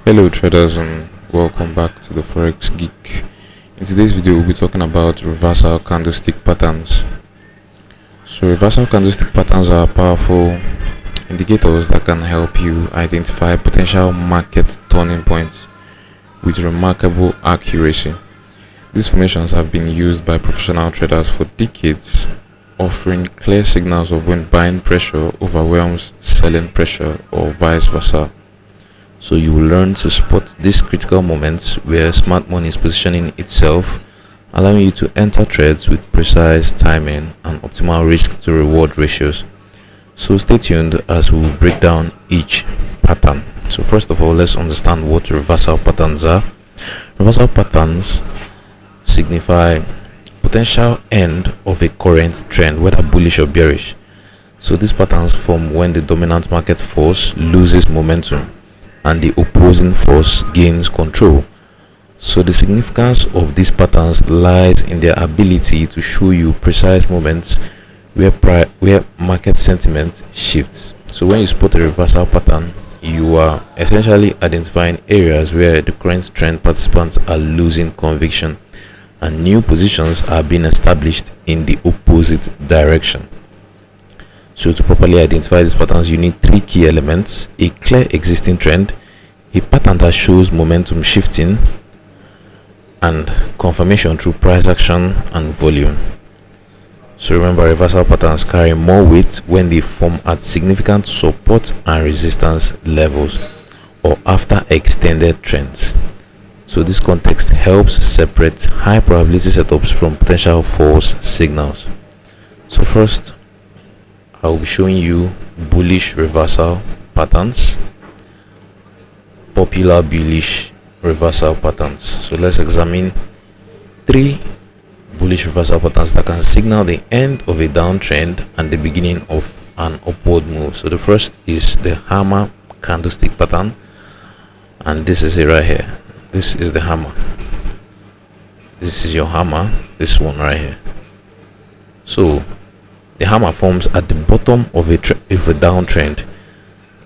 Hello traders, and welcome back to the Forex Geek. In today's video we'll be talking about reversal candlestick patterns. So reversal candlestick patterns are powerful indicators that can help you identify potential market turning points with remarkable accuracy. These formations have been used by professional traders for decades, offering clear signals of when buying pressure overwhelms selling pressure or vice versa. So you will learn to spot these critical moments where smart money is positioning itself, allowing you to enter trades with precise timing and optimal risk to reward ratios. So stay tuned as we will break down each pattern. So first of all, let's understand what reversal patterns are. Reversal patterns signify potential end of a current trend, whether bullish or bearish. So these patterns form when the dominant market force loses momentum and the opposing force gains control. So the significance of these patterns lies in their ability to show you precise moments where market sentiment shifts. So when you spot a reversal pattern, you are essentially identifying areas where the current trend participants are losing conviction and new positions are being established in the opposite direction. So to properly identify these patterns, you need three key elements: a clear existing trend, a pattern that shows momentum shifting, and confirmation through price action and volume. So remember, reversal patterns carry more weight when they form at significant support and resistance levels or after extended trends. So this context helps separate high probability setups from potential false signals. So first, I will be showing you bullish reversal patterns, popular bullish reversal patterns. So let's examine three bullish reversal patterns that can signal the end of a downtrend and the beginning of an upward move. So the first is the hammer candlestick pattern, and this is it right here. This is the hammer. This is your hammer, this one right here. So the hammer forms at the bottom of a downtrend.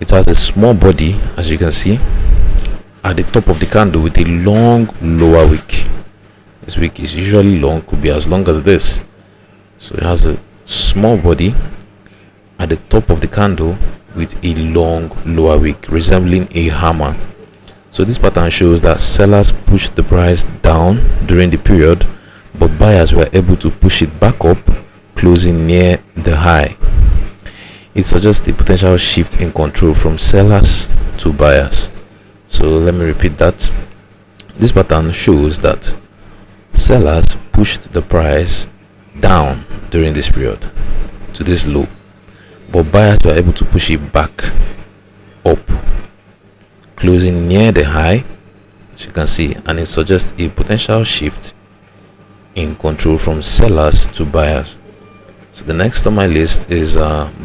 It has a small body, as you can see, at the top of the candle with a long lower wick. This wick is usually long, could be as long as this. So it has a small body at the top of the candle with a long lower wick, resembling a hammer. So this pattern shows that sellers pushed the price down during the period, but buyers were able to push it back up, closing near the high. It suggests a potential shift in control from sellers to buyers. So let me repeat that. This pattern shows that sellers pushed the price down during this period to this low, but buyers were able to push it back up, closing near the high, as you can see, and it suggests a potential shift in control from sellers to buyers. So the next on my list is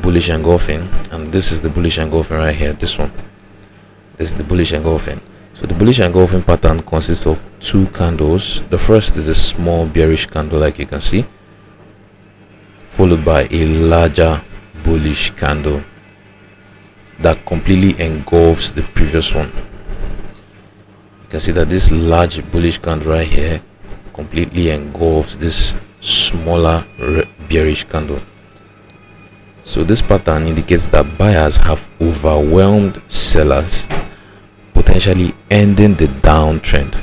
bullish engulfing, and this is the bullish engulfing right here. This is the bullish engulfing. So the bullish engulfing pattern consists of two candles. The first is a small bearish candle, like you can see, followed by a larger bullish candle that completely engulfs the previous one. You can see that this large bullish candle right here completely engulfs this smaller bearish candle. So this pattern indicates that buyers have overwhelmed sellers, potentially ending the downtrend.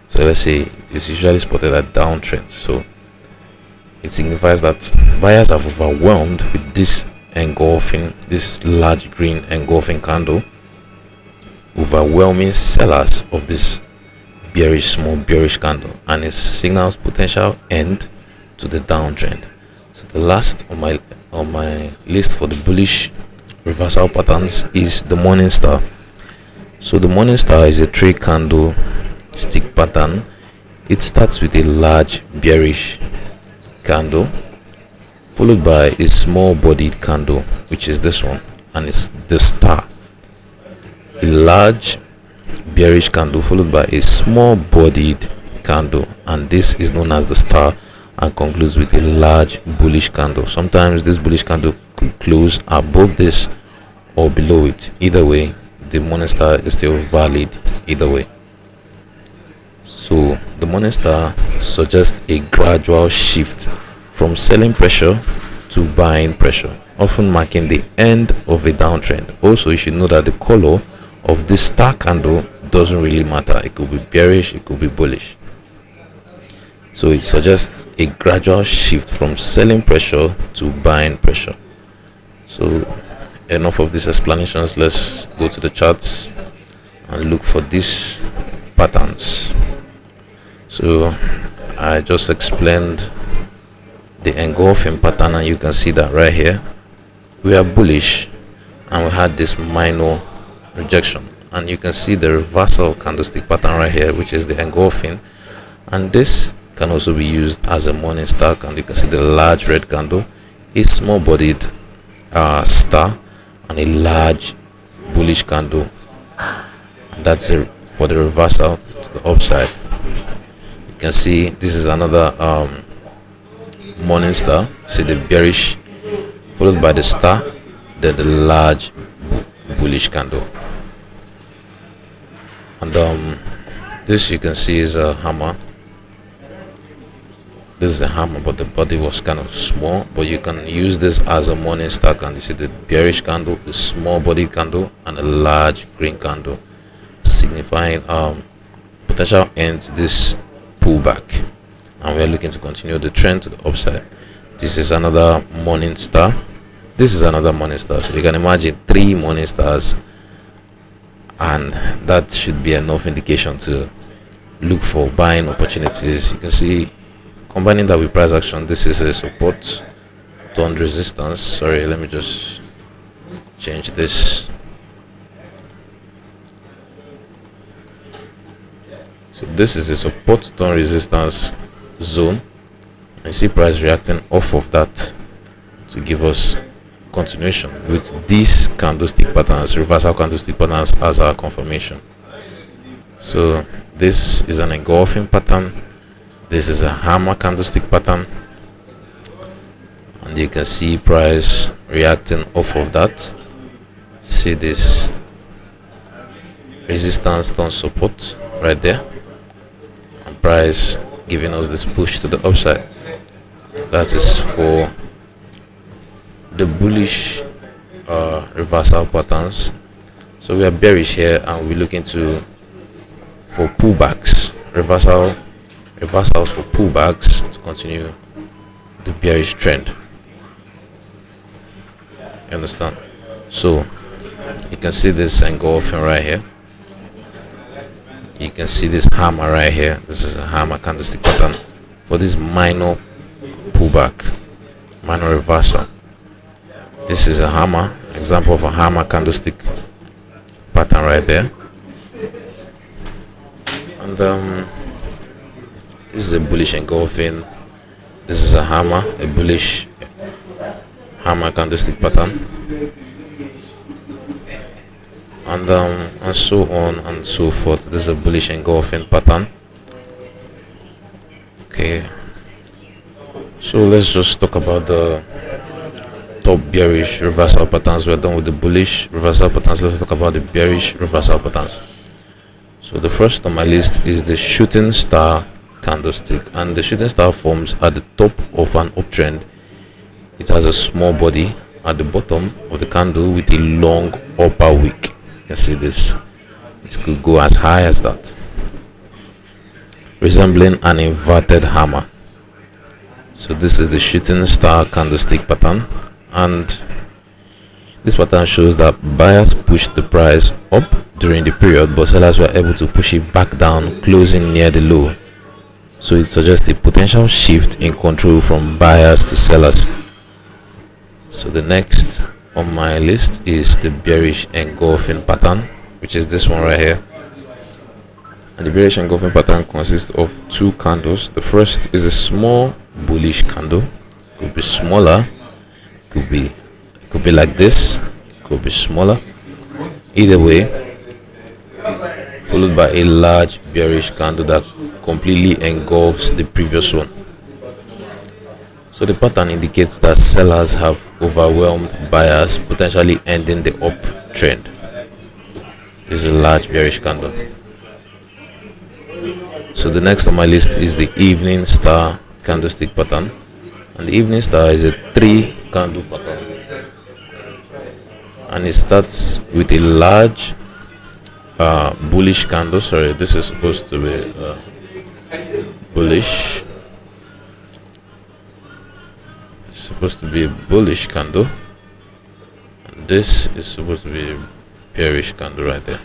So let's say it's usually spotted at downtrend, so it signifies that buyers have overwhelmed with this engulfing, this large green engulfing candle, overwhelming sellers of this small bearish candle, and it signals potential end to the downtrend. So the last on my list for the bullish reversal patterns is the morning star. So the morning star is a three candle stick pattern. It starts with a large bearish candle, followed by a small bodied candle, which is this one, and it's the star. A large bearish candle followed by a small bodied candle, and this is known as the star, and concludes with a large bullish candle. Sometimes this bullish candle could close above this or below it. Either way, the morning star is still valid either way. So the morning star suggests a gradual shift from selling pressure to buying pressure, often marking the end of a downtrend. Also, you should know that the color of this star candle doesn't really matter. It could be bearish, it could be bullish. So it suggests a gradual shift from selling pressure to buying pressure. So enough of these explanations. Let's go to the charts and look for these patterns. So I just explained the engulfing pattern, and you can see that right here we are bullish and we had this minor rejection, and you can see the reversal candlestick pattern right here, which is the engulfing, and this can also be used as a morning star. And you can see the large red candle, a small bodied star, and a large bullish candle, and that's it for the reversal to the upside. You can see this is another morning star. See the bearish followed by the star, then the large bullish candle. And this you can see is a hammer. This is a hammer, but the body was kind of small, but you can use this as a morning star candle. You see the bearish candle, the small body candle, and a large green candle, signifying potential end to this pullback, and we're looking to continue the trend to the upside. This is another morning star. This is another morning star. So you can imagine 3 morning stars, and that should be enough indication to look for buying opportunities. You can see, combining that with price action, this is a support turned resistance. Sorry, let me just change this. So this is a support turned resistance zone. I see price reacting off of that to give us continuation with these candlestick patterns, reversal candlestick patterns, as our confirmation. So this is an engulfing pattern. This is a hammer candlestick pattern, and you can see price reacting off of that. See this resistance turn support right there, and price giving us this push to the upside. That is for the bullish reversal patterns. So we are bearish here, and we're looking for pullbacks, reversals for pullbacks to continue the bearish trend. You understand? So you can see this engulfing right here. You can see this hammer right here. This is a hammer candlestick pattern for this minor pullback, minor reversal. This is a hammer, example of a hammer candlestick pattern right there. And this is a bullish engulfing. This is a hammer, a bullish hammer candlestick pattern, and so on and so forth. This is a bullish engulfing pattern. Okay, so let's just talk about the top bearish reversal patterns. We're done with the bullish reversal patterns. Let's talk about the bearish reversal patterns. So the first on my list is the shooting star candlestick, and the shooting star forms at the top of an uptrend. It has a small body at the bottom of the candle with a long upper wick. You can see this. It could go as high as that, resembling an inverted hammer. So this is the shooting star candlestick pattern, and this pattern shows that buyers pushed the price up during the period, but sellers were able to push it back down, closing near the low. So it suggests a potential shift in control from buyers to sellers. So the next on my list is the bearish engulfing pattern, which is this one right here. And the bearish engulfing pattern consists of 2 candles. The first is a small bullish candle. Could be smaller, could be like this, could be smaller. Either way, followed by a large bearish candle that completely engulfs the previous one. So the pattern indicates that sellers have overwhelmed buyers, potentially ending the uptrend. This is a large bearish candle. So the next on my list is the evening star candlestick pattern, and the evening star is a 3 candle pattern, and it starts with a large bullish candle. Sorry, this is supposed to be bullish. It's supposed to be a bullish candle, and this is supposed to be a bearish candle right there.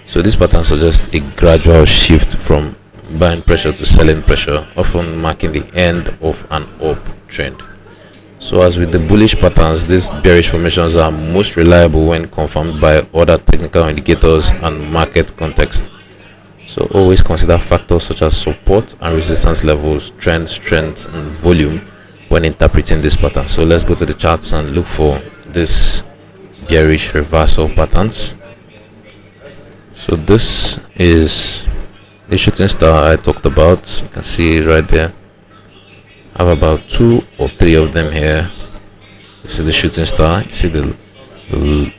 So this pattern suggests a gradual shift from buying pressure to selling pressure, often marking the end of an uptrend. So as with the bullish patterns, these bearish formations are most reliable when confirmed by other technical indicators and market context. So always consider factors such as support and resistance levels, trend strength, and volume when interpreting this pattern. So let's go to the charts and look for this bearish reversal patterns. So this is the shooting star I talked about. You can see it right there. I have about 2 or 3 of them here. This is the shooting star. You see the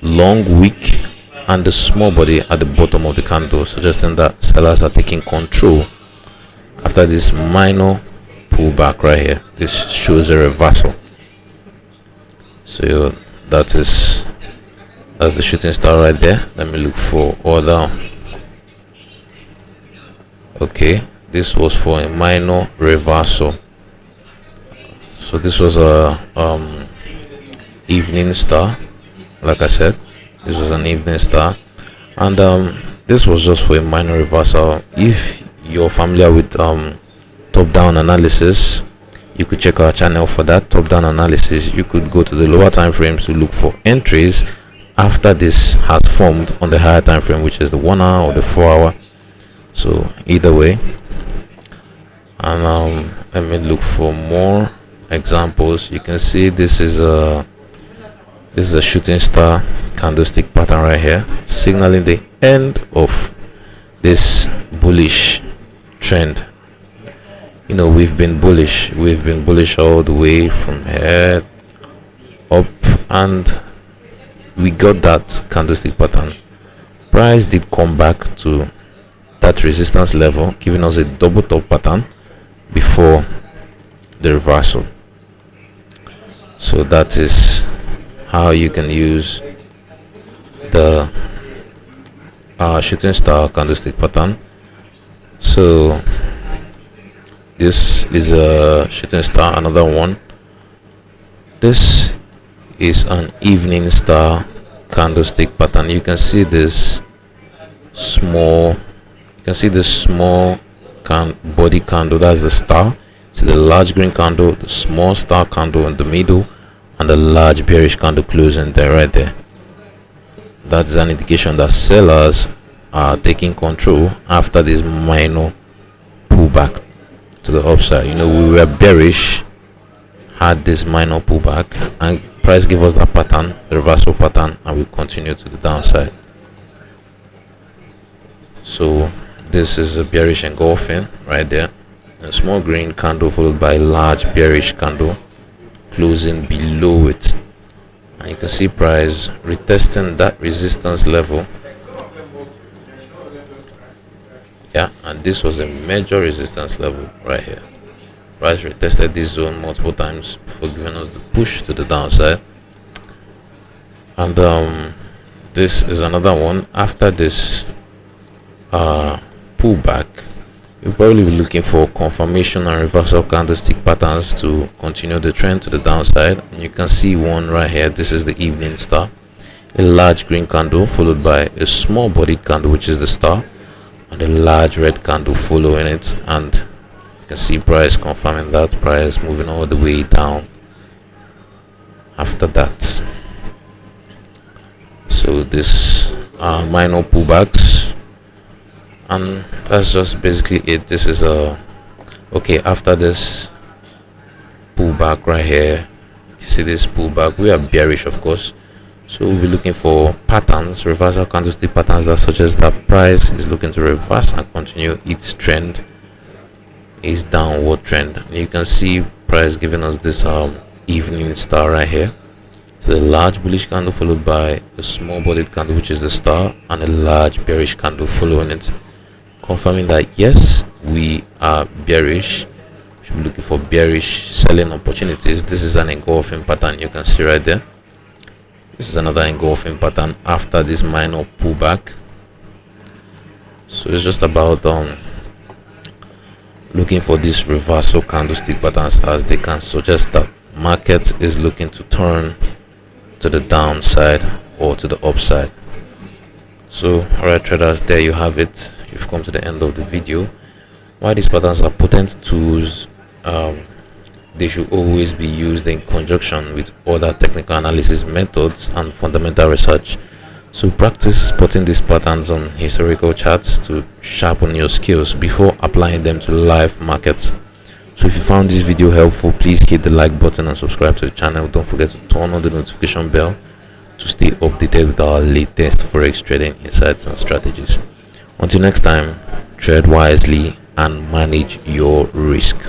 long wick and the small body at the bottom of the candle, suggesting that sellers are taking control after this minor pullback right here. This shows a reversal. So that's the shooting star right there. Let me look for other. Okay, this was for a minor reversal. So this was a evening star. Like I said, this was an evening star, and this was just for a minor reversal. If you're familiar with top-down analysis, you could check our channel for that top-down analysis. You could go to the lower time frames to look for entries after this has formed on the higher time frame, which is the 1 hour or the 4 hour. So either way, and let me look for more examples. You can see this is a shooting star candlestick pattern right here, signaling the end of this bullish trend. You know, we've been bullish all the way from here up, and we got that candlestick pattern. Price did come back to that resistance level, giving us a double top pattern before the reversal. So that is how you can use the shooting star candlestick pattern. So this is a shooting star, another one. This is an evening star candlestick pattern. You can see this small body candle. That's the star. See the large green candle, the small star candle in the middle, and the large bearish candle closing there right there. That is an indication that sellers are taking control after this minor pullback to the upside. You know, we were bearish, had this minor pullback, and price gave us that pattern, the reversal pattern, and we continue to the downside. So this is a bearish engulfing right there, a small green candle followed by a large bearish candle closing below it, and you can see price retesting that resistance level. Yeah, and this was a major resistance level right here. Price retested this zone multiple times before giving us the push to the downside, and this is another one. After this pullback, you'll probably be looking for confirmation and reversal candlestick patterns to continue the trend to the downside. And you can see one right here. This is the evening star, a large green candle followed by a small bodied candle, which is the star, and a large red candle following it. And you can see price confirming that, price moving all the way down after that. So this minor pullbacks, and that's just basically it. This is okay, after this pullback right here, you see this pullback, we are bearish, of course, so we'll be looking for patterns, reversal candlestick patterns that suggest that price is looking to reverse and continue its trend, its downward trend. And you can see price giving us this evening star right here, So a large bullish candle followed by a small bodied candle, which is the star, and a large bearish candle following it, confirming that yes, we are bearish. We should be looking for bearish selling opportunities. This is an engulfing pattern, you can see right there. This is another engulfing pattern after this minor pullback. So it's just about looking for these reversal candlestick patterns, as they can suggest that market is looking to turn to the downside or to the upside. So alright traders, there you have it. You've come to the end of the video. Why these patterns are potent tools, they should always be used in conjunction with other technical analysis methods and fundamental research. So practice spotting these patterns on historical charts to sharpen your skills before applying them to live markets. So if you found this video helpful, please hit the like button and subscribe to the channel. Don't forget to turn on the notification bell to stay updated with our latest forex trading insights and strategies. Until next time, trade wisely and manage your risk.